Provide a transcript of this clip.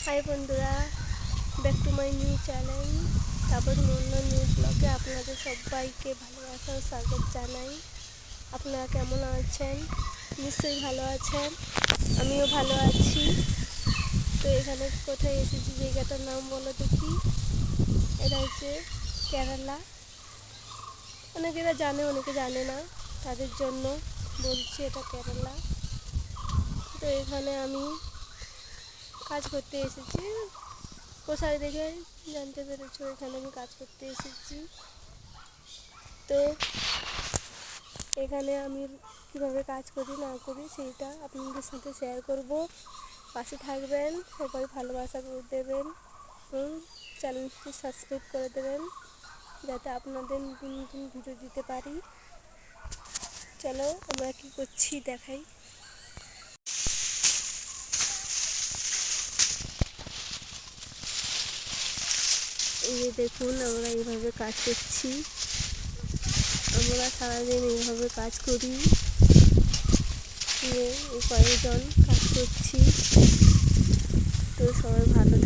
High বন্ধুরা, back to my new channel Tapas Mondal new ব্লগে আপনাদের সবাইকে ভালোবাসা ও স্বাগত জানাই। আপনারা কেমন আছেন? নিশ্চয়ই ভালো আছেন, আমিও ভালো আছি। তো এখানে কোথায় এসেছি, জায়গাটার নাম বলো দেখি। এটা হচ্ছে কেরালা। অনেকেরা জানে, অনেকে জানে না, তাদের জন্য বলছি এটা কেরালা। তো এখানে আমি কাজ করতে এসেছি, পোশাক দেখে জানতে পেরেছো এখানে আমি কাজ করতে এসেছি। তো এখানে আমি কীভাবে কাজ করি না করি সেইটা আপনাদের সাথে শেয়ার করব। পাশে থাকবেন, সবাই ভালোবাসা করে দেবেন, চ্যানেলটি সাবস্ক্রাইব করে দেবেন যাতে আপনাদের নতুন নতুন ভিডিও দিতে পারি। চলো আমরা কী করছি দেখাই। এই যে দেখুন, আমরা এইভাবে কাজ করছি, আমরা সারাদিন এইভাবে কাজ করি, এই কয়েকজন কাজ করছি। তো সবাই ভালো